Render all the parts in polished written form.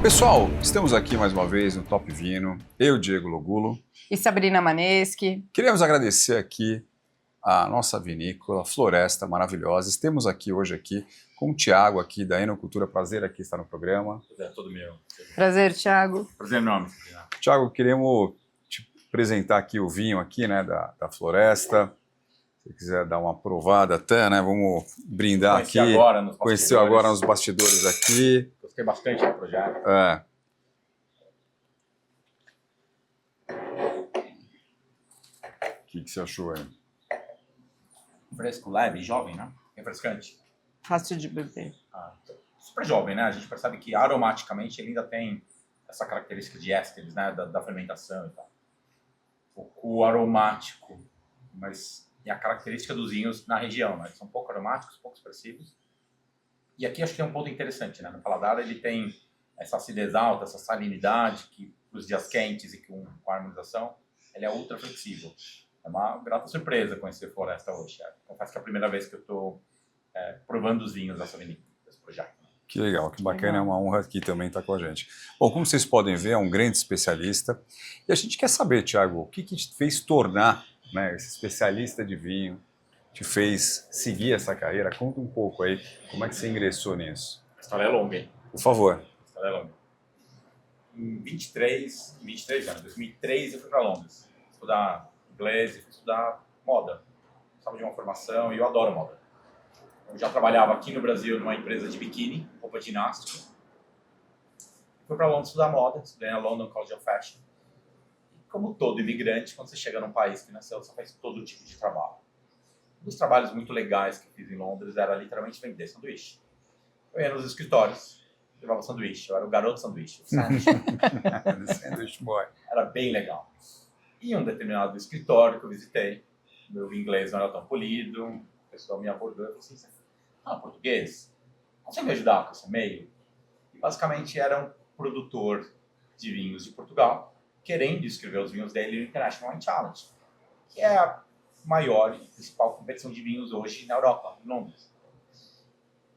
Pessoal, estamos aqui mais uma vez no Top Vino, eu, Diego Logulo. E Sabrina Maneschi. Queremos agradecer aqui a nossa vinícola Floresta maravilhosa. Estamos aqui hoje com o Thiago aqui da Enocultura. Prazer aqui estar no programa. Prazer todo meu. Prazer, Thiago. Prazer enorme. Thiago, queremos te apresentar aqui o vinho aqui, né, da Floresta. Se você quiser dar uma provada até, né, vamos brindar aqui. Conheceu agora nos bastidores aqui. Gostei bastante do projeto. O que você achou aí? Fresco, leve, jovem, né? Refrescante. Fácil de beber. Super jovem, né? A gente percebe que aromaticamente ele ainda tem essa característica de ésteres, né? Da fermentação e tal. Um pouco aromático, mas é a característica dos vinhos na região, né? Eles são pouco aromáticos, pouco expressivos. E aqui acho que tem um ponto interessante, né? No paladar ele tem essa acidez alta, essa salinidade que para os dias quentes e com a harmonização ele é ultra flexível. É uma grata surpresa conhecer Floresta hoje. Confesso que é a primeira vez que eu estou provando os vinhos dessa vinícola, desse projeto. Que legal, que bacana, é uma honra aqui também estar com a gente. Bom, como vocês podem ver, é um grande especialista. E a gente quer saber, Thiago, o que te fez tornar, né, esse especialista de vinho, te fez seguir essa carreira? Conta um pouco aí, como é que você ingressou nisso? A história é longa, hein? Por favor. A história é longa. Em 23 anos, 2003, eu fui para Londres estudar inglês e fui estudar moda. Precisava de uma formação e eu adoro moda. Eu já trabalhava aqui no Brasil numa empresa de biquíni, roupa ginástica. Fui para Londres estudar moda, estudei na London College of Fashion. E como todo imigrante, quando você chega num país que nasceu, você faz todo tipo de trabalho. Um dos trabalhos muito legais que eu fiz em Londres era literalmente vender sanduíche. Eu ia nos escritórios, levava sanduíche, eu era o garoto sanduíche, o Sandwich boy. Era bem legal. E um determinado escritório que eu visitei, meu inglês não era tão polido, a pessoa me abordou e falou assim, você fala português? Consegue me ajudar com esse e-mail? E basicamente era um produtor de vinhos de Portugal, querendo escrever os vinhos dele no International Wine Challenge, que é a maior e principal competição de vinhos hoje na Europa, em Londres.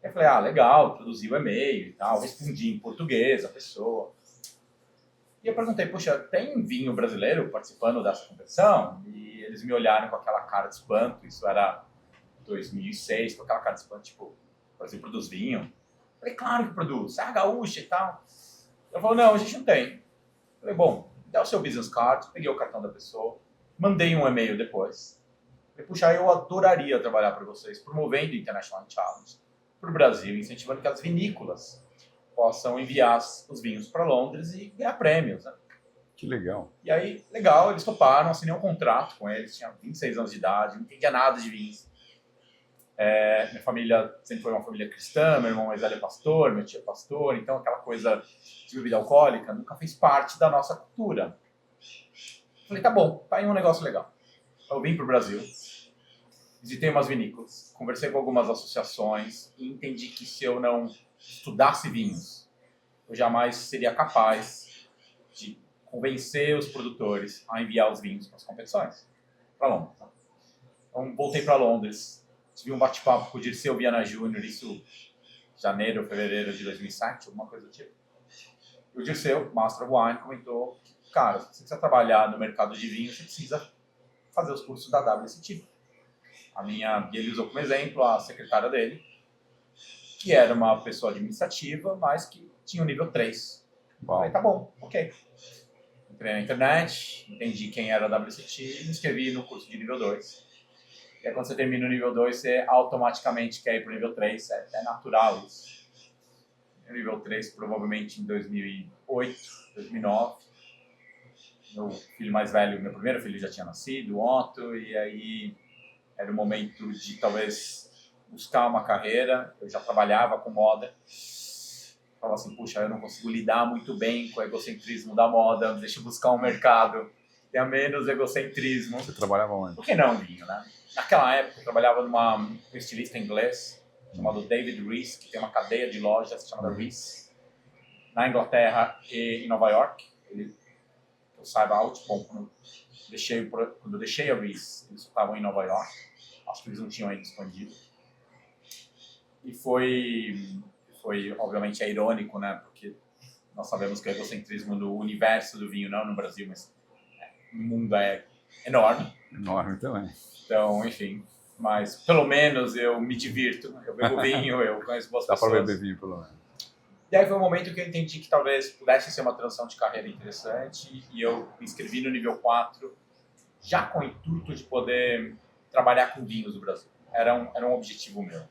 Eu falei, legal, produzi o e-mail e tal, respondi em português a pessoa. E eu perguntei, poxa, tem vinho brasileiro participando dessa competição? E eles me olharam com aquela cara de espanto, isso era 2006, com aquela cara de espanto, tipo, o Brasil produz vinho? Eu falei, claro que produz, é gaúcha e tal. Ele falou, não, a gente não tem. Eu falei, bom, dá o seu business card, peguei o cartão da pessoa, mandei um e-mail depois. Falei, puxa, eu adoraria trabalhar para vocês, promovendo o International Challenge para o Brasil, incentivando que as vinícolas possam enviar os vinhos para Londres e ganhar prêmios, né? Que legal. E aí, legal, eles toparam, assinei um contrato com eles, tinha 26 anos de idade, não entendia nada de vinhos. Minha família sempre foi uma família cristã, meu irmão mais velho é pastor, meu tio é pastor, então aquela coisa de bebida alcoólica nunca fez parte da nossa cultura. Falei, tá bom, tá aí um negócio legal. Eu vim para o Brasil, visitei umas vinícolas, conversei com algumas associações e entendi que se eu não estudasse vinhos, eu jamais seria capaz de convencer os produtores a enviar os vinhos para as competições, para Londres. Então, voltei para Londres, tive um bate-papo com o Dirceu Viana Júnior, isso em janeiro, fevereiro de 2007, alguma coisa do tipo. E o Dirceu, Master of Wine, comentou que, cara, se você quiser trabalhar no mercado de vinho, você precisa fazer os cursos da WSET. E ele usou como exemplo a secretária dele, que era uma pessoa administrativa, mas que tinha o nível 3. Falei, tá bom, ok. Entrei na internet, entendi quem era a WSET e me inscrevi no curso de nível 2. E aí, quando você termina o nível 2, você automaticamente quer ir para o nível 3, é natural isso. O nível 3 provavelmente em 2008, 2009. Meu filho mais velho, meu primeiro filho já tinha nascido, o Otto, e aí era o momento de talvez buscar uma carreira. Eu já trabalhava com moda. Falava assim, puxa, eu não consigo lidar muito bem com o egocentrismo da moda, deixa eu buscar um mercado que tenha menos egocentrismo. Você trabalhava onde? Por que não vinho, né? Naquela época eu trabalhava num estilista inglês chamado David Rees, que tem uma cadeia de lojas chamada Rees, na Inglaterra e em Nova York. Eu saiba, bom, quando eu deixei a Rees, eles estavam em Nova York. Acho que eles não tinham ainda expandido. E foi obviamente, é irônico, né? Porque Nós sabemos que o egocentrismo no universo do vinho, não no Brasil, mas no mundo é enorme. Enorme também. Então, enfim, mas pelo menos eu me divirto, eu bebo vinho, eu conheço boas Dá pessoas. para beber vinho, pelo menos. E aí foi um momento que eu entendi que talvez pudesse ser uma transição de carreira interessante e eu me inscrevi no nível 4, já com o intuito de poder trabalhar com vinhos no Brasil. Era um objetivo meu,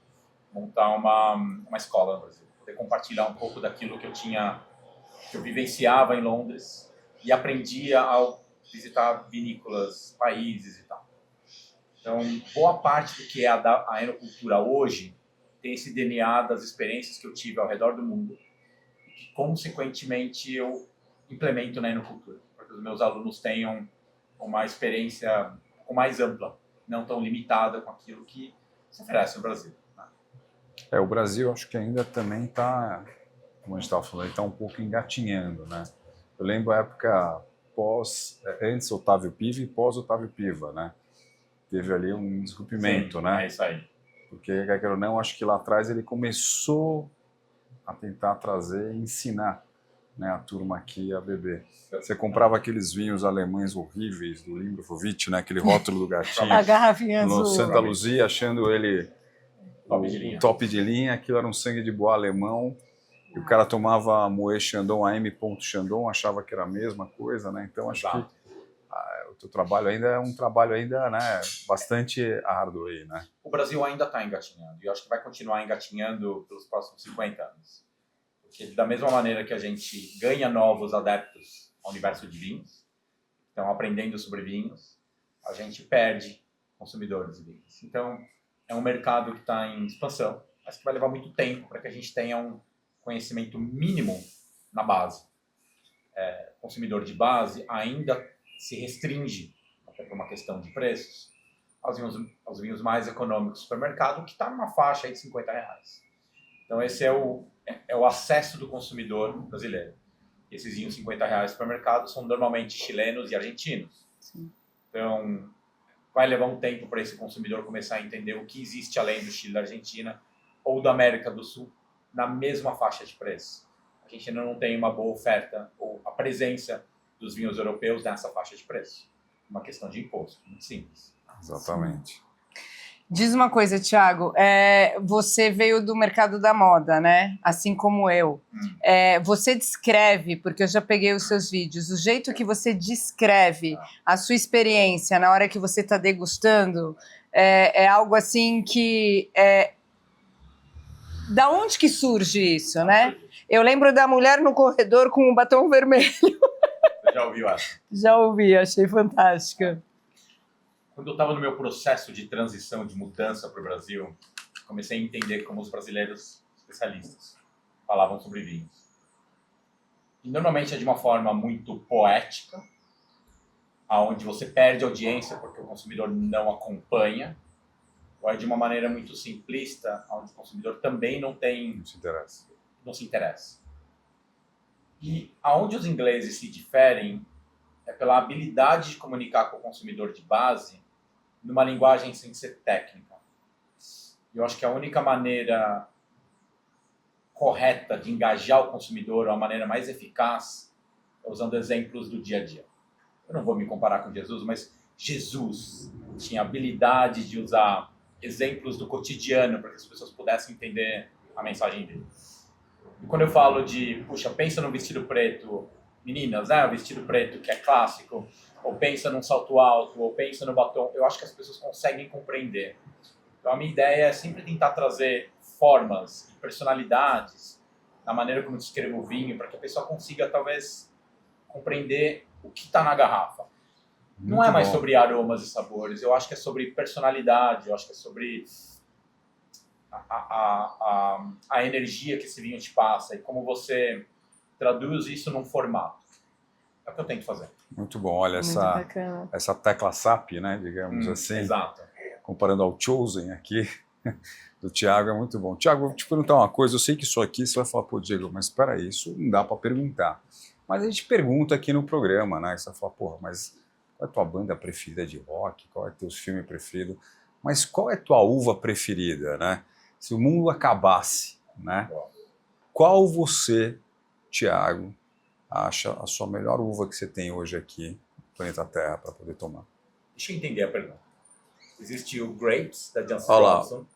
montar uma escola no Brasil, poder compartilhar um pouco daquilo que eu vivenciava em Londres e aprendia ao visitar vinícolas, países e tal. Então, boa parte do que é a enocultura hoje tem esse DNA das experiências que eu tive ao redor do mundo e que, consequentemente, eu implemento na enocultura, para que os meus alunos tenham uma experiência mais ampla, não tão limitada com aquilo que se oferece no Brasil. Né? O Brasil acho que ainda também está, como a gente estava falando, está um pouco engatinhando, né? Eu lembro a época antes Otávio Piva e pós Otávio Piva, né? Teve ali um descobrimento, Sim, né? É isso aí. Porque, quer queira ou não, acho que lá atrás ele começou a tentar trazer e ensinar, né, a turma aqui a beber. Você comprava aqueles vinhos alemães horríveis do Limbrovic, né, aquele rótulo do gatinho, A garrafinha no azul. Santa Luzia, achando ele Top de linha. o top de linha, aquilo era um sangue de boa alemão, e o cara tomava Moët Chandon, AM Chandon, achava que era a mesma coisa, né? Então acho Exato. que o teu trabalho ainda é um trabalho ainda, né, bastante árduo aí, né? O Brasil ainda está engatinhando e eu acho que vai continuar engatinhando pelos próximos 50 anos. Porque da mesma maneira que a gente ganha novos adeptos ao universo de vinhos, estão aprendendo sobre vinhos, a gente perde consumidores de vinhos. Então, é um mercado que está em expansão, mas que vai levar muito tempo para que a gente tenha um conhecimento mínimo na base. Consumidor de base ainda se restringe, até por uma questão de preços, aos vinhos mais econômicos do supermercado, que está numa faixa aí de R$50. Então esse é o acesso do consumidor brasileiro. Esses vinhos R$50 no supermercado são normalmente chilenos e argentinos. Sim. Então vai levar um tempo para esse consumidor começar a entender o que existe além do Chile e da Argentina ou da América do Sul na mesma faixa de preço. A gente ainda não tem uma boa oferta ou a presença dos vinhos europeus nessa faixa de preço. Uma questão de imposto, muito simples. Exatamente. Diz uma coisa, Thiago, você veio do mercado da moda, né? Assim como eu. Você descreve, porque eu já peguei os seus vídeos, o jeito que você descreve a sua experiência na hora que você está degustando é algo assim que... Da onde que surge isso, né? Eu lembro da mulher no corredor com um batom vermelho. Você já ouviu essa? Já ouvi, achei fantástica. Quando eu estava no meu processo de transição, de mudança para o Brasil, comecei a entender como os brasileiros especialistas falavam sobre vinhos. E normalmente é de uma forma muito poética, onde você perde audiência porque o consumidor não acompanha, ou é de uma maneira muito simplista, onde o consumidor também não se interessa. E aonde os ingleses se diferem é pela habilidade de comunicar com o consumidor de base numa linguagem sem ser técnica. Eu acho que a única maneira correta de engajar o consumidor, ou a maneira mais eficaz, é usando exemplos do dia a dia. Eu não vou me comparar com Jesus, mas Jesus tinha a habilidade de usar exemplos do cotidiano para que as pessoas pudessem entender a mensagem dele. E quando eu falo de, puxa, pensa no vestido preto, meninas, né, o vestido preto que é clássico, ou pensa num salto alto, ou pensa no batom, eu acho que as pessoas conseguem compreender. Então a minha ideia é sempre tentar trazer formas e personalidades na maneira como eu descrevo o vinho, para que a pessoa consiga talvez compreender o que está na garrafa. Não é mais sobre aromas e sabores, eu acho que é sobre personalidade, eu acho que é sobre a energia que esse vinho te passa e como você traduz isso num formato. É o que eu tento fazer. Muito bom, olha essa tecla SAP, né, digamos assim. Exato. Comparando ao Chosen aqui, do Thiago, é muito bom. Thiago, vou te perguntar uma coisa, eu sei que isso aqui você vai falar, pô, Diego, mas espera aí, isso não dá para perguntar. Mas a gente pergunta aqui no programa, né, você vai falar, porra, mas qual é a tua banda preferida de rock, qual é o teu filme preferido, mas qual é a tua uva preferida, né? Se o mundo acabasse, né, qual você, Thiago, acha a sua melhor uva que você tem hoje aqui no planeta Terra para poder tomar? Deixa eu entender a pergunta. Existe o Grapes, da Johnson Olha lá. Johnson.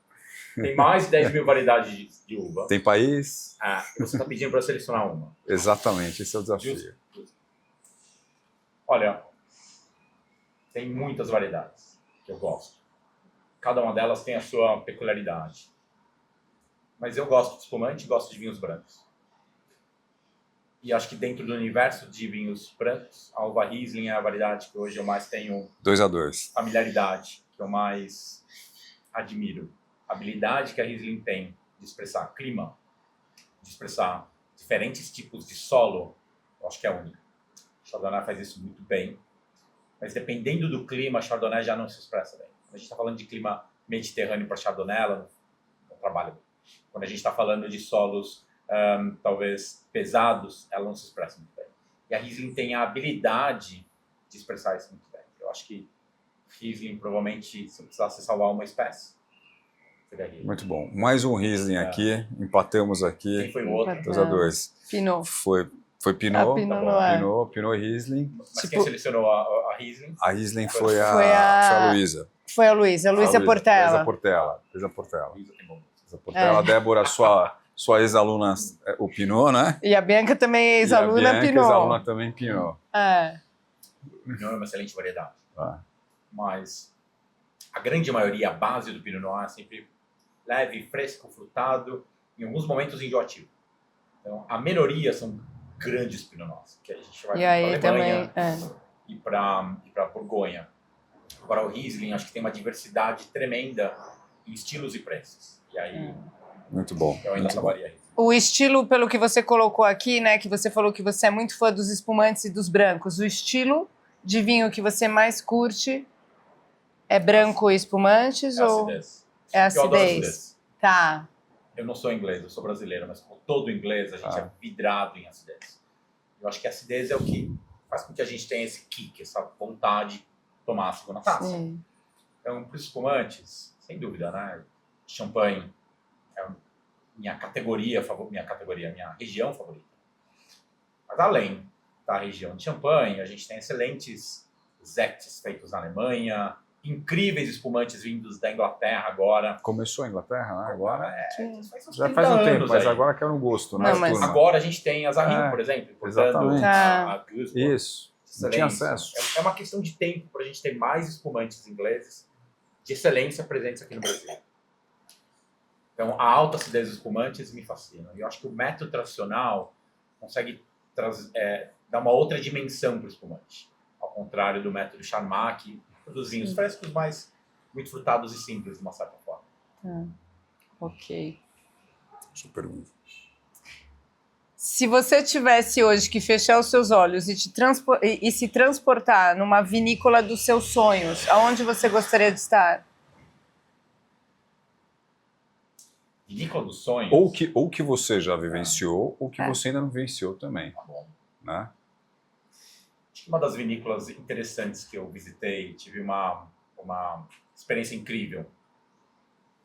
Tem mais de 10 mil variedades de uva. Tem país? Você está pedindo para selecionar uma. Exatamente, esse é o desafio. Justo. Olha, tem muitas variedades que eu gosto. Cada uma delas tem a sua peculiaridade. Mas eu gosto de espumante e gosto de vinhos brancos. E acho que dentro do universo de vinhos brancos, a uva Riesling é a variedade que hoje eu mais tenho 2-2. familiaridade, que eu mais admiro. A habilidade que a Riesling tem de expressar clima, de expressar diferentes tipos de solo, eu acho que é única. O Chardonnay faz isso muito bem, mas dependendo do clima, a Chardonnay já não se expressa bem. Quando a gente está falando de clima mediterrâneo para Chardonnay, ela não trabalha bem. Quando a gente está falando de solos talvez pesados, ela não se expressa muito bem. E a Riesling tem a habilidade de expressar isso muito bem. Eu acho que Riesling, provavelmente, se eu precisasse salvar uma espécie, seria Riesling. Muito bom. Mais um Riesling aqui, empatamos Quem aqui, foi o outro? 2-2. Pinot. Foi Pinot, A Pinot Tá Noir. Pinot Riesling. Mas Tipo- quem selecionou a Riesling? A Riesling Foi foi a- a Luísa. Foi a Luísa Portela. Luísa Portela. Luísa Portela. Luísa tem bom. Luísa Portela. Débora, sua ex-aluna, o Pinot, né? E a Bianca também é E a ex-aluna Bianca, Pinot. ex-aluna também Pinot. É. Pinot é uma excelente variedade. Tá. Mas a grande maioria, a base do Pinot Noir é sempre leve, fresco, frutado, em alguns momentos enjoativo. Então, a minoria são grandes Pinot Noirs, que a gente vai E aí para Alemanha também. e para Borgonha. Agora, o Riesling, acho que tem uma diversidade tremenda em estilos e preços. E aí, Muito bom. eu ainda Muito bom. salvaria Riesling. O estilo, pelo que você colocou aqui, né? Que você falou que você é muito fã dos espumantes e dos brancos. O estilo de vinho que você mais curte é branco e espumantes É ou acidez. é Eu adoro acidez? acidez. Tá. Eu não sou inglês, eu sou brasileiro, mas como todo inglês, a gente é vidrado em acidez. Eu acho que a acidez é o que faz com que a gente tenha esse kick, essa vontade de tomar a segunda taça. Sim. Então, para os espumantes, sem dúvida, né? Champanhe é minha região favorita. Mas além da região de Champagne, a gente tem excelentes Sekts feitos na Alemanha, incríveis espumantes vindos da Inglaterra agora. Começou a Inglaterra, né? Agora Já faz um tempo, anos mas aí. agora quer no gosto, né? Não, mas- turma? Agora a gente tem a Zahir, por exemplo, importando exatamente. a Gusborne. Isso. Não tinha Excelência. acesso. É uma questão de tempo para a gente ter mais espumantes ingleses de excelência presentes aqui no Brasil. Então, a alta acidez dos espumantes me fascina. E eu acho que o método tradicional consegue dar uma outra dimensão para o espumante. Ao contrário do método Charmat, dos vinhos frescos, mas muito frutados e simples, de uma certa forma. Ok. Super bom. Se você tivesse hoje que fechar os seus olhos e se transportar numa vinícola dos seus sonhos, aonde você gostaria de estar? Vinícola dos sonhos. Ou que você já vivenciou, ou que você ainda não vivenciou também, Tá bom. né? Acho que uma das vinícolas interessantes que eu visitei, tive uma experiência incrível,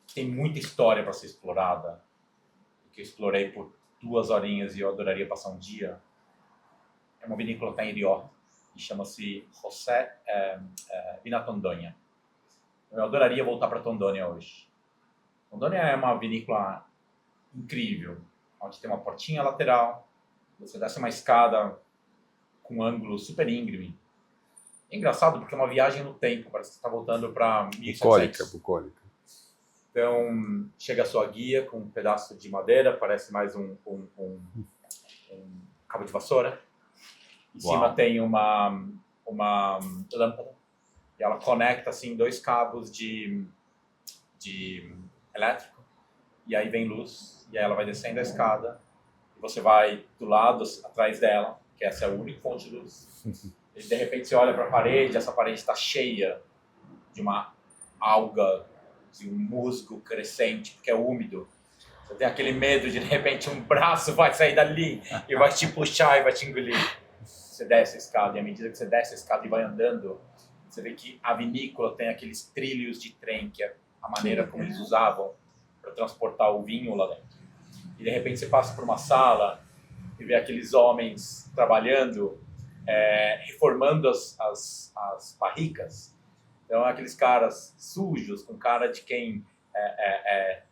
que tem muita história para ser explorada, que eu explorei por 2 horinhas e eu adoraria passar um dia. É uma vinícola que está em Rioja e chama-se José Vina Tondoña. Eu adoraria voltar para Tondoña hoje. Tondoña é uma vinícola incrível, onde tem uma portinha lateral, você desce uma escada com um ângulo super íngreme. É engraçado porque é uma viagem no tempo, parece que você está voltando para 1700. Bucólica. Então, chega a sua guia com um pedaço de madeira, parece mais um cabo de vassoura. Em cima tem uma lâmpada. E ela conecta, assim, 2 cabos de elétrico. E aí vem luz. E aí ela vai descendo a escada. E você vai do lado, atrás dela, que essa é a única fonte de luz. E de repente você olha para a parede, essa parede está cheia de uma alga, de um musgo crescente, porque é úmido. Você tem aquele medo de repente um braço vai sair dali e vai te puxar e vai te engolir. Você desce a escada e à medida que você desce a escada e vai andando, você vê que a vinícola tem aqueles trilhos de trem, que é a maneira como eles usavam para transportar o vinho lá dentro. E de repente você passa por uma sala e ver aqueles homens trabalhando, reformando as barricas. Então, aqueles caras sujos, com cara de quem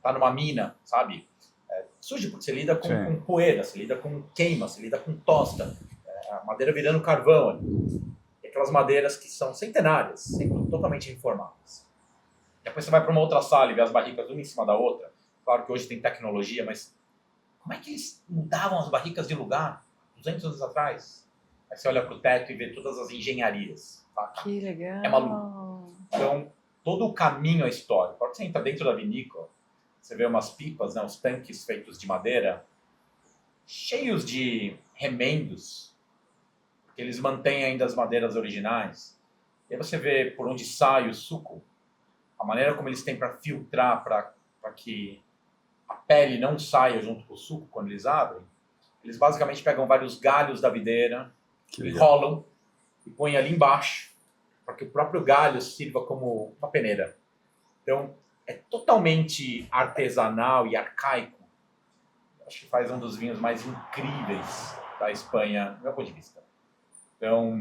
tá numa mina, sabe? Sujo porque você lida com poeira, você lida com queima, você lida com tosta, a madeira virando carvão ali. E aquelas madeiras que são centenárias, sempre totalmente reformadas. Depois você vai para uma outra sala e vê as barricas uma em cima da outra. Claro que hoje tem tecnologia, mas como é que eles mudavam as barricas de lugar 200 anos atrás? Aí você olha para o teto e vê todas as engenharias. Tá? Que legal. É maluco. Então, todo o caminho é histórico. Quando você entra dentro da vinícola, você vê umas pipas, né, uns tanques feitos de madeira, cheios de remendos, porque eles mantêm ainda as madeiras originais. E aí você vê por onde sai o suco, a maneira como eles têm para filtrar, para que a pele não saia junto com o suco quando eles abrem. Eles basicamente pegam vários galhos da videira, enrolam e põem ali embaixo, para que o próprio galho sirva como uma peneira. Então, é totalmente artesanal e arcaico. Acho que faz um dos vinhos mais incríveis da Espanha, do meu ponto de vista. Então,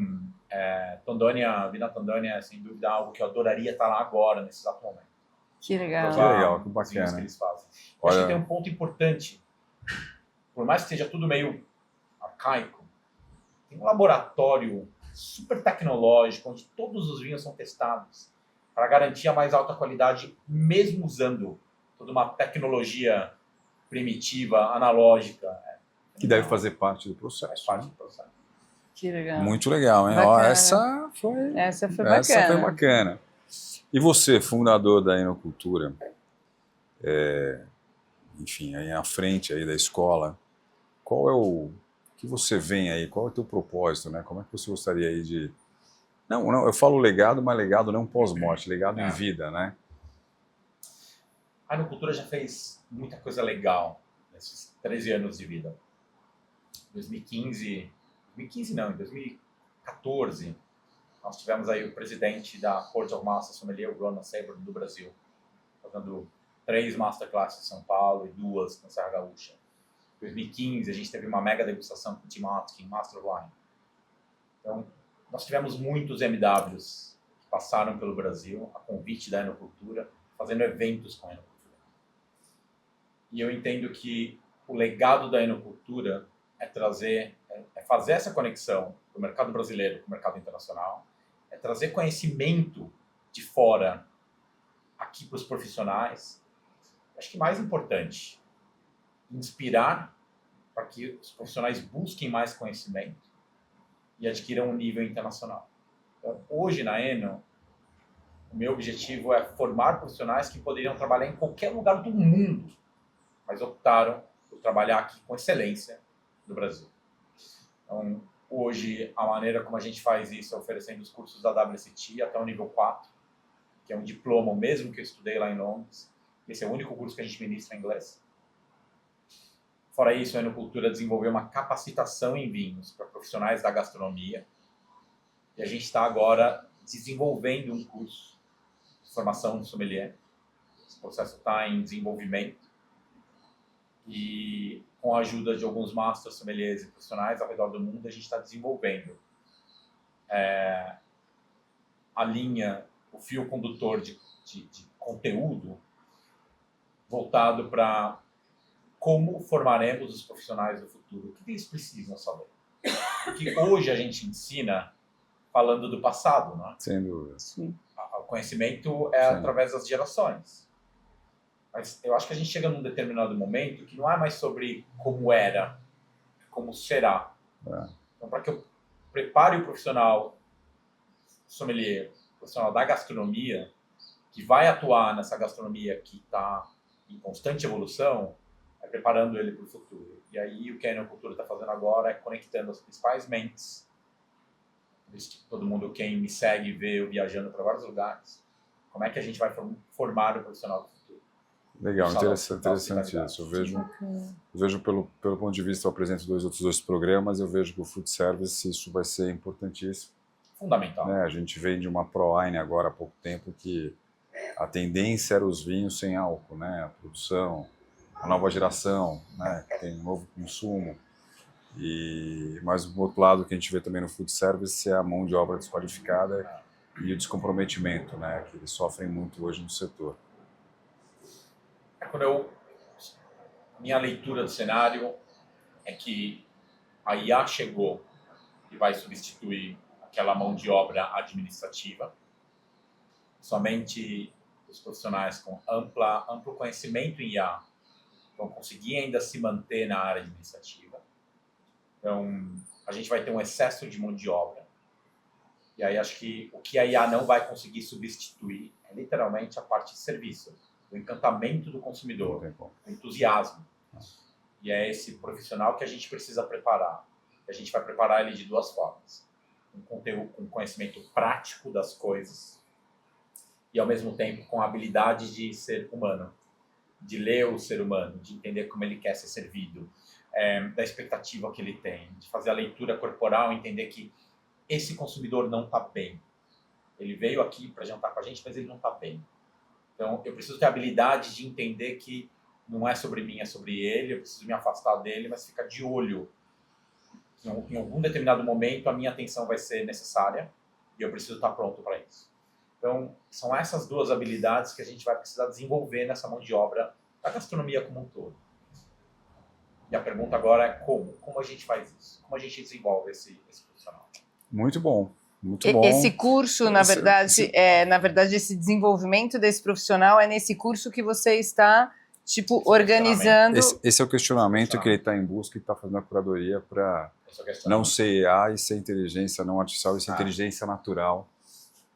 Vina Tondônia é sem dúvida algo que eu adoraria estar lá agora, nesse exato momento. Que legal. Que legal, que Os vinhos bacana. que eles fazem. Olha... Acho que tem um ponto importante. Por mais que seja tudo meio arcaico, tem um laboratório super tecnológico, onde todos os vinhos são testados para garantir a mais alta qualidade, mesmo usando toda uma tecnologia primitiva, analógica. Que deve fazer parte do processo. Faz parte do processo. Que legal. Muito legal, hein? Bacana. Ó, essa foi bacana. E você, fundador da Enocultura, enfim, aí na frente aí da escola, qual é o que você vê aí? Qual é o teu propósito, né? Como é que você gostaria aí de... Não, eu falo legado, mas legado não pós-morte, legado em vida, né? A Enocultura já fez muita coisa legal nesses 13 anos de vida. Em 2015 não, em 2014, nós tivemos aí o presidente da Corte of Master Sommelier, o Ronald Saber, do Brasil, fazendo 3 masterclasses em São Paulo e 2 na Serra Gaúcha. Em 2015, a gente teve uma mega degustação com o Tim Atkin, Master of Wine. Então, nós tivemos muitos MWs que passaram pelo Brasil, a convite da Enocultura, fazendo eventos com a Enocultura. E eu entendo que o legado da Enocultura é fazer essa conexão do mercado brasileiro com o mercado internacional, é trazer conhecimento de fora aqui para os profissionais. Acho que mais importante, inspirar para que os profissionais busquem mais conhecimento e adquiram um nível internacional. Então, hoje na Eno, o meu objetivo é formar profissionais que poderiam trabalhar em qualquer lugar do mundo, mas optaram por trabalhar aqui com excelência no Brasil. Então, hoje, a maneira como a gente faz isso é oferecendo os cursos da WSET até o nível 4, que é um diploma, o mesmo que eu estudei lá em Londres. Esse é o único curso que a gente ministra em inglês. Fora isso, a Enocultura desenvolveu uma capacitação em vinhos para profissionais da gastronomia. E a gente está agora desenvolvendo um curso de formação de sommelier. Esse processo está em desenvolvimento. E com a ajuda de alguns masters sommeliers e profissionais ao redor do mundo, a gente está desenvolvendo a linha, o fio condutor de conteúdo voltado para como formaremos os profissionais do futuro. O que eles precisam saber? Porque hoje a gente ensina falando do passado, não é? Sem dúvida. Sim. O conhecimento é através das gerações. Mas eu acho que a gente chega num determinado momento que não é mais sobre como era, como será. Então, para que eu prepare o profissional sommelier, o profissional da gastronomia, que vai atuar nessa gastronomia que está em constante evolução, é preparando ele para o futuro. E aí o que a Enocultura está fazendo agora é conectando as principais mentes. Por isso que todo mundo, quem me segue, vê eu viajando para vários lugares. Como é que a gente vai formar o profissional do futuro? Legal, interessante isso. Eu vejo pelo ponto de vista, eu apresento os outros 2 programas, eu vejo que o food service, isso vai ser importantíssimo. Fundamental. Né? A gente vem de uma ProWine agora há pouco tempo que a tendência era os vinhos sem álcool, né? A produção, a nova geração, né? Que tem um novo consumo. Mas o outro lado que a gente vê também no food service é a mão de obra desqualificada e o descomprometimento, né, que eles sofrem muito hoje no setor. Minha leitura do cenário é que a IA chegou e vai substituir aquela mão de obra administrativa. Somente os profissionais com amplo conhecimento em IA vão conseguir ainda se manter na área administrativa. Então, a gente vai ter um excesso de mão de obra. E aí acho que o que a IA não vai conseguir substituir é literalmente a parte de serviço, o encantamento do consumidor, o entusiasmo. E é esse profissional que a gente precisa preparar. A gente vai preparar ele de duas formas. Um conteúdo com conhecimento prático das coisas e, ao mesmo tempo, com a habilidade de ser humano, de ler o ser humano, de entender como ele quer ser servido, da expectativa que ele tem, de fazer a leitura corporal, entender que esse consumidor não está bem. Ele veio aqui para jantar com a gente, mas ele não está bem. Então, eu preciso ter a habilidade de entender que não é sobre mim, é sobre ele, eu preciso me afastar dele, mas ficar de olho. Em algum determinado momento, a minha atenção vai ser necessária e eu preciso estar pronto para isso. Então, são essas duas habilidades que a gente vai precisar desenvolver nessa mão de obra da gastronomia como um todo. E a pergunta agora é como? Como a gente faz isso? Como a gente desenvolve esse profissional? Muito bom. Muito bom. Esse curso, na verdade, esse desenvolvimento desse profissional é nesse curso que você está, tipo, organizando. Esse é o questionamento que ele está em busca e está fazendo a curadoria para não ser IA e ser inteligência não artificial, e ser inteligência natural.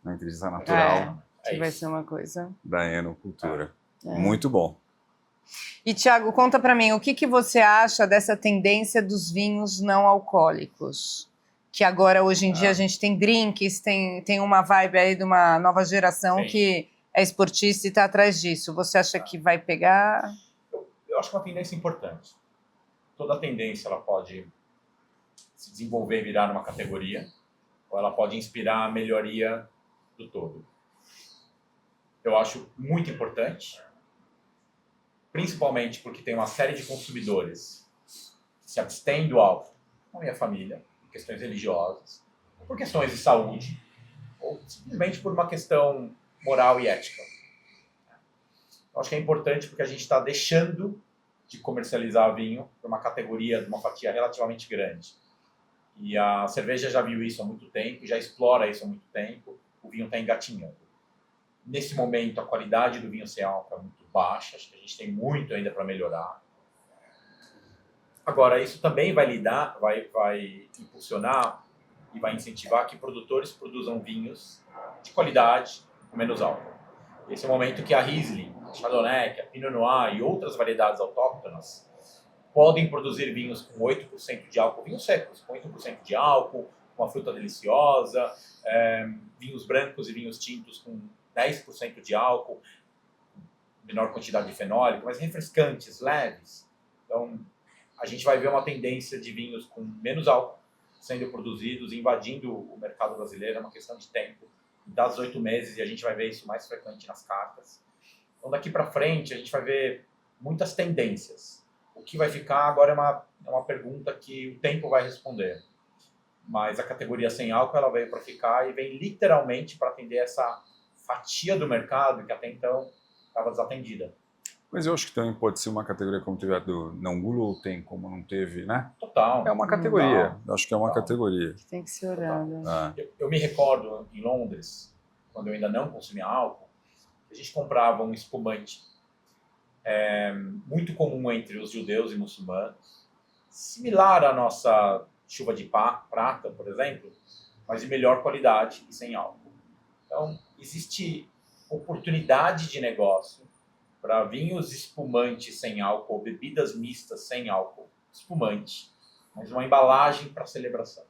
A inteligência natural que vai ser uma coisa da enocultura. Muito bom. E, Thiago, conta para mim, o que você acha dessa tendência dos vinhos não alcoólicos? Que agora, hoje em dia, a gente tem drinks, tem uma vibe aí de uma nova geração que é esportista e está atrás disso. Você acha que vai pegar? Eu acho que é uma tendência importante. Toda tendência ela pode se desenvolver e virar uma categoria, ou ela pode inspirar a melhoria do todo. Eu acho muito importante, principalmente porque tem uma série de consumidores que se abstêm do álcool, como a minha família, por questões religiosas, ou por questões de saúde, ou simplesmente por uma questão moral e ética. Eu acho que é importante porque a gente está deixando de comercializar vinho para uma categoria, de uma fatia relativamente grande. E a cerveja já viu isso há muito tempo, já explora isso há muito tempo, o vinho está engatinhando. Nesse momento, a qualidade do vinho sem álcool é muito baixa, acho que a gente tem muito ainda para melhorar. Agora, isso também vai impulsionar e vai incentivar que produtores produzam vinhos de qualidade com menos álcool. Esse é o momento que a Riesling, a Chardonnay, a Pinot Noir e outras variedades autóctonas podem produzir vinhos com 8% de álcool, vinhos secos, com 8% de álcool, com uma fruta deliciosa, vinhos brancos e vinhos tintos com 10% de álcool, menor quantidade de fenólico, mas refrescantes, leves. Então, a gente vai ver uma tendência de vinhos com menos álcool sendo produzidos, invadindo o mercado brasileiro, é uma questão de tempo. Dá 18 meses e a gente vai ver isso mais frequente nas cartas. Então, daqui para frente, a gente vai ver muitas tendências. O que vai ficar agora é uma pergunta que o tempo vai responder. Mas a categoria sem álcool ela veio para ficar e vem literalmente para atender essa fatia do mercado que até então estava desatendida. Mas eu acho que também pode ser uma categoria como teve a do não glúten, como não teve, né? Total. É uma categoria. Eu acho que é uma categoria. Tem que ser olhada. Eu me recordo em Londres, quando eu ainda não consumia álcool, a gente comprava um espumante muito comum entre os judeus e muçulmanos, similar à nossa chuva de prata, por exemplo, mas de melhor qualidade e sem álcool. Então, existe oportunidade de negócio para vinhos espumantes sem álcool, bebidas mistas sem álcool, espumante, mas uma embalagem para celebração.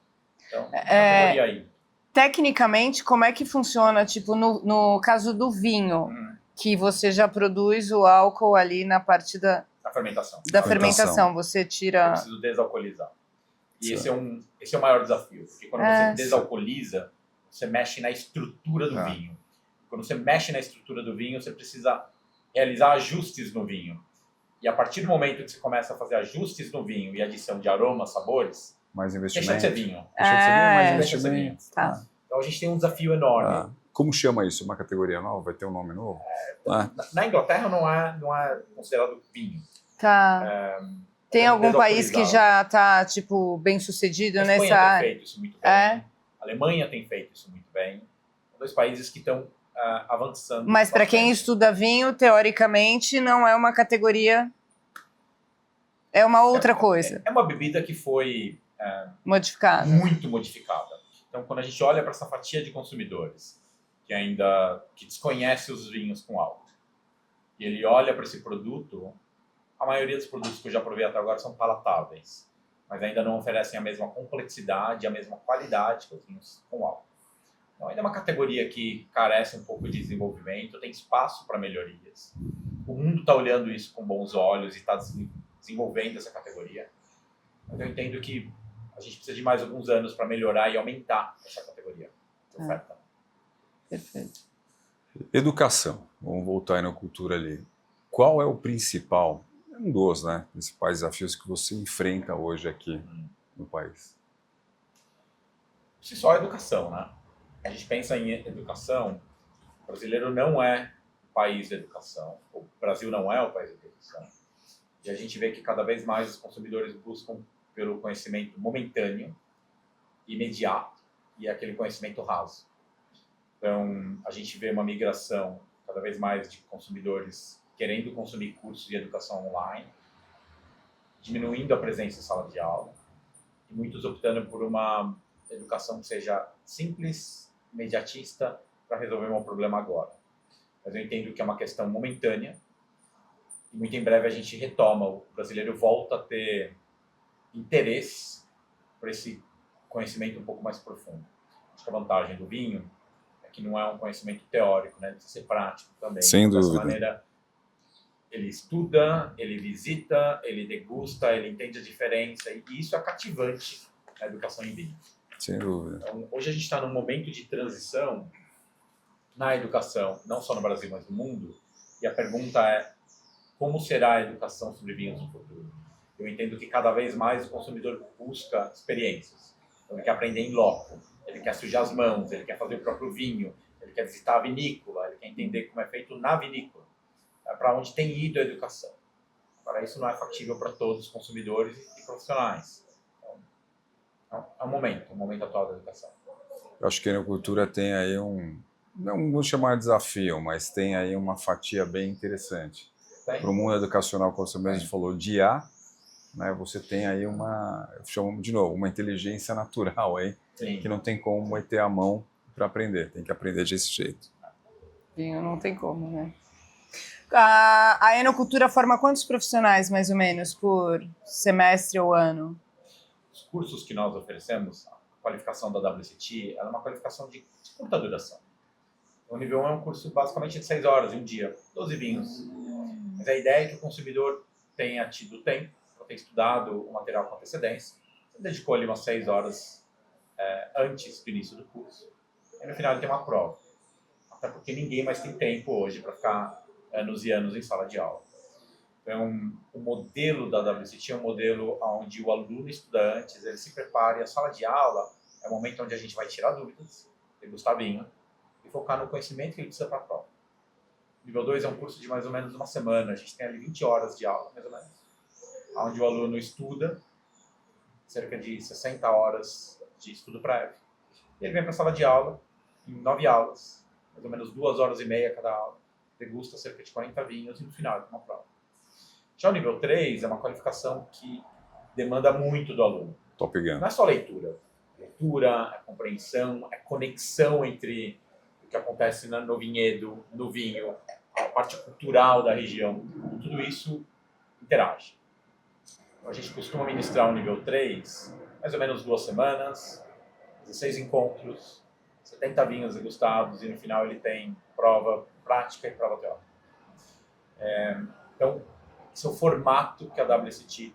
Então, categoria aí. Tecnicamente, como é que funciona, tipo, no caso do vinho, que você já produz o álcool ali na parte da fermentação. Da fermentação, você tira... Eu preciso desalcoolizar. E esse é o maior desafio, porque quando você desalcooliza, você mexe na estrutura do vinho. Quando você mexe na estrutura do vinho, você precisa realizar ajustes no vinho. E a partir do momento que você começa a fazer ajustes no vinho e adição de aromas, sabores, Mais investimento. deixa de ser vinho. Deixa de ser vinho, mais Deixa de ser vinho. investimento. Tá. Então a gente tem um desafio enorme. Como chama isso? Uma categoria nova? Vai ter um nome novo? Na Inglaterra não é considerado vinho. Tá. Tem algum país que já está, tipo, bem sucedido A nessa Espanha tem área? feito isso muito bem. A Alemanha tem feito isso muito bem. São dois países que estão avançando. Mas para quem bastante. estuda vinho, teoricamente, não é uma categoria. É uma outra coisa. É uma bebida que foi Modificada. muito modificada. Então, quando a gente olha para essa fatia de consumidores que desconhece os vinhos com álcool, e ele olha para esse produto, a maioria dos produtos que eu já provei até agora são palatáveis, mas ainda não oferecem a mesma complexidade, a mesma qualidade que os vinhos com álcool. Então, ainda é uma categoria que carece um pouco de desenvolvimento, tem espaço para melhorias. O mundo está olhando isso com bons olhos e está desenvolvendo essa categoria. Mas eu entendo que a gente precisa de mais alguns anos para melhorar e aumentar essa categoria de oferta. Perfeito. Educação. Vamos voltar aí na cultura ali. Qual é o principal, um dos, né, principais desafios que você enfrenta hoje aqui no país? Se só a educação, né? A gente pensa em educação, o brasileiro não é o país da educação, o Brasil não é o país da educação. E a gente vê que cada vez mais os consumidores buscam pelo conhecimento momentâneo, imediato, e aquele conhecimento raso. Então, a gente vê uma migração cada vez mais de consumidores querendo consumir cursos de educação online, diminuindo a presença em sala de aula, e muitos optando por uma educação que seja simples, imediatista, para resolver um problema agora. Mas eu entendo que é uma questão momentânea, e muito em breve a gente retoma, o brasileiro volta a ter interesse por esse conhecimento um pouco mais profundo. Acho que a vantagem do vinho é que não é um conhecimento teórico, né? Precisa ser prático também. Sem Dessa dúvida. maneira, ele estuda, ele visita, ele degusta, ele entende a diferença, e isso é cativante na educação em vinho. Sem dúvida. Então, hoje a gente está num momento de transição na educação, não só no Brasil, mas no mundo, e a pergunta é: como será a educação sobre vinhos no futuro? Eu entendo que cada vez mais o consumidor busca experiências. Então, ele quer aprender em loco, ele quer sujar as mãos, ele quer fazer o próprio vinho, ele quer visitar a vinícola, ele quer entender como é feito na vinícola. É para onde tem ido a educação. Para isso não é factível para todos os consumidores e profissionais. Então, é o momento atual da educação. Eu acho que a enocultura tem aí não vou chamar de desafio, mas tem aí uma fatia bem interessante. Para o mundo educacional, como você mesmo falou, de IA, né, você tem aí chamo de novo, uma inteligência natural aí, Sim. que não tem como meter a mão para aprender, tem que aprender desse jeito. Vinho não tem como, né? A enocultura forma quantos profissionais, mais ou menos, por semestre ou ano? Os cursos que nós oferecemos, a qualificação da WCT, ela é uma qualificação de curta duração. O nível 1 é um curso basicamente de 6 horas em um dia, 12 vinhos. Mas a ideia é que o consumidor tenha tido tempo para ter estudado o material com antecedência, você dedicou ali umas 6 horas antes do início do curso, e no final ele tem uma prova. Até porque ninguém mais tem tempo hoje para ficar anos e anos em sala de aula. Então, o modelo da WCT é um modelo onde o aluno estuda antes, ele se prepara, e a sala de aula é o momento onde a gente vai tirar dúvidas, degustar vinho, e focar no conhecimento que ele precisa para a prova. Nível 2 é um curso de mais ou menos uma semana, a gente tem ali 20 horas de aula, mais ou menos, onde o aluno estuda cerca de 60 horas de estudo prévio. E ele vem para a sala de aula, em 9 aulas, mais ou menos 2 horas e meia cada aula, degusta cerca de 40 vinhos e no final tem uma prova. Já o nível 3 é uma qualificação que demanda muito do aluno. Top Gun. Não é só leitura. Leitura, é compreensão, é conexão entre o que acontece no vinhedo, no vinho, a parte cultural da região. Tudo isso interage. Então, a gente costuma ministrar o nível 3, mais ou menos 2 semanas, 16 encontros, 70 vinhos degustados, e no final ele tem prova prática e prova teórica. Então, esse é o formato que a WCT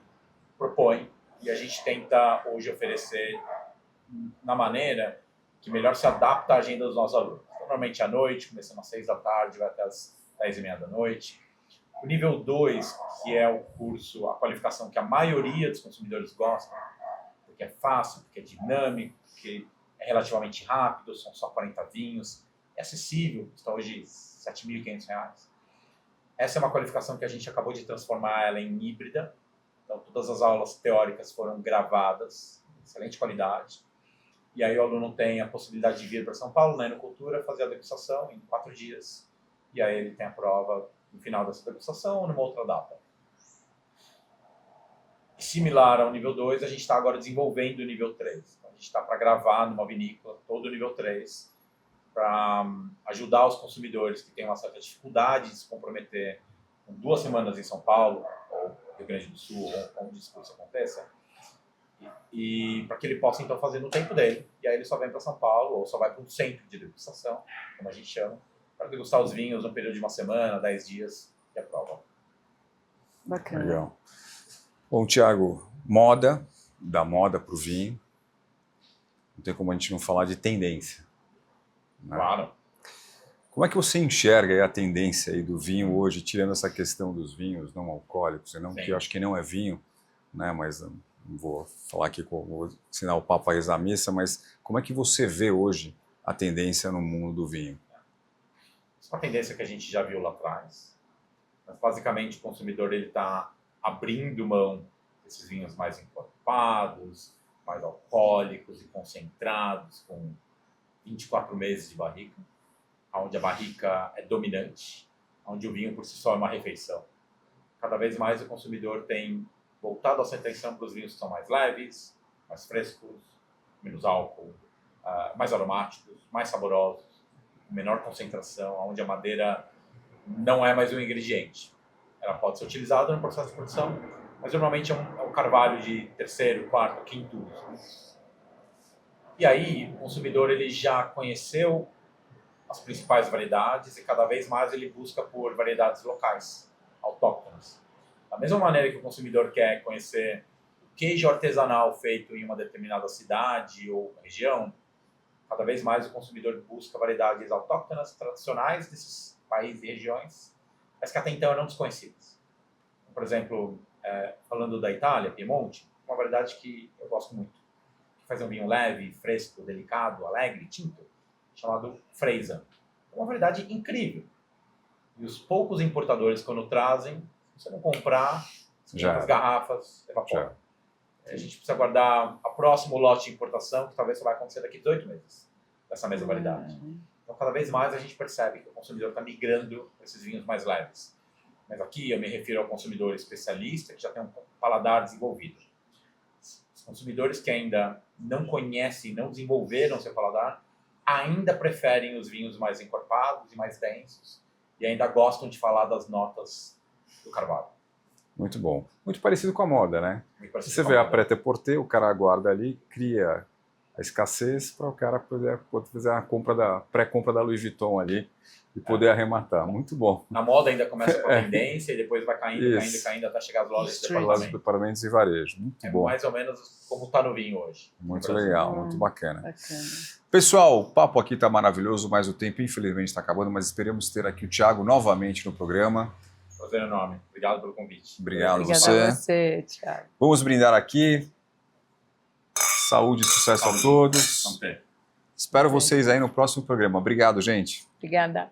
propõe, e a gente tenta hoje oferecer na maneira que melhor se adapta à agenda dos nossos alunos. Então, normalmente à noite, começando às 6 da tarde, vai até às 10h30 da noite. O nível 2, que é o curso, a qualificação que a maioria dos consumidores gosta, porque é fácil, porque é dinâmico, porque é relativamente rápido, são só 40 vinhos, é acessível, está hoje R$ 7.500. Essa é uma qualificação que a gente acabou de transformar ela em híbrida. Então, todas as aulas teóricas foram gravadas, excelente qualidade. E aí o aluno tem a possibilidade de vir para São Paulo, na Enocultura, fazer a degustação em 4 dias. E aí ele tem a prova no final dessa degustação ou numa outra data. E similar ao nível 2, a gente está agora desenvolvendo o nível 3. Então, a gente está para gravar numa vinícola todo o nível 3, para ajudar os consumidores que têm uma certa dificuldade de se comprometer com 2 semanas em São Paulo, ou Rio Grande do Sul, ou onde isso aconteça, e para que ele possa então fazer no tempo dele. E aí ele só vem para São Paulo, ou só vai para um centro de degustação, como a gente chama, para degustar os vinhos no período de 1 semana, 10 dias, e a prova. Bacana. Legal. Bom, Thiago, moda, da moda para o vinho, não tem como a gente não falar de tendência. Né? Claro. Como é que você enxerga aí a tendência aí do vinho hoje, tirando essa questão dos vinhos não alcoólicos, não, que eu acho que não é vinho, né? Mas não vou falar aqui, vou ensinar o papo a rezar a missa, mas como é que você vê hoje a tendência no mundo do vinho? Isso é uma tendência que a gente já viu lá atrás. Mas basicamente o consumidor está abrindo mão desses vinhos mais encorpados, mais alcoólicos e concentrados, com 24 meses de barrica, onde a barrica é dominante, onde o vinho por si só é uma refeição. Cada vez mais o consumidor tem voltado a sua atenção para os vinhos que são mais leves, mais frescos, menos álcool, mais aromáticos, mais saborosos, menor concentração, onde a madeira não é mais um ingrediente. Ela pode ser utilizada no processo de produção, mas normalmente é um carvalho de 3º, 4º, 5º uso. E aí, o consumidor ele já conheceu as principais variedades e cada vez mais ele busca por variedades locais, autóctones. Da mesma maneira que o consumidor quer conhecer o queijo artesanal feito em uma determinada cidade ou região, cada vez mais o consumidor busca variedades autóctonas, tradicionais desses países e regiões, mas que até então eram desconhecidas. Por exemplo, falando da Itália, Piemonte, uma variedade que eu gosto muito, que faz um vinho leve, fresco, delicado, alegre, tinto, chamado Freisa. É uma variedade incrível. E os poucos importadores, quando trazem, se você não comprar, as garrafas evaporam. A gente precisa guardar a próximo lote de importação, que talvez só vai acontecer daqui a 18 meses, dessa mesma variedade. Então, cada vez mais a gente percebe que o consumidor está migrando para esses vinhos mais leves. Mas aqui eu me refiro ao consumidor especialista, que já tem um paladar desenvolvido. Os consumidores que ainda não conhecem, não desenvolveram seu paladar, ainda preferem os vinhos mais encorpados e mais densos, e ainda gostam de falar das notas do carvalho. Muito bom. Muito parecido com a moda, né? Você Com vê a moda. prêt-à-porter, o cara aguarda ali, cria a escassez para o cara poder fazer a pré-compra da Louis Vuitton ali e poder arrematar. Muito bom. Na moda ainda começa com a tendência e depois vai caindo até chegar às lojas de Para os departamento. departamentos e varejo. Muito É bom. mais ou menos como está no vinho hoje. Muito legal, muito bacana. Bacana. Pessoal, o papo aqui está maravilhoso, mas o tempo infelizmente está acabando, mas esperamos ter aqui o Thiago novamente no programa. Prazer enorme. Obrigado pelo convite. Obrigado Obrigada a você. você, Thiago. Vamos brindar aqui. Saúde e sucesso a todos. Vamos ter. Espero vocês aí no próximo programa. Obrigado, gente. Obrigada.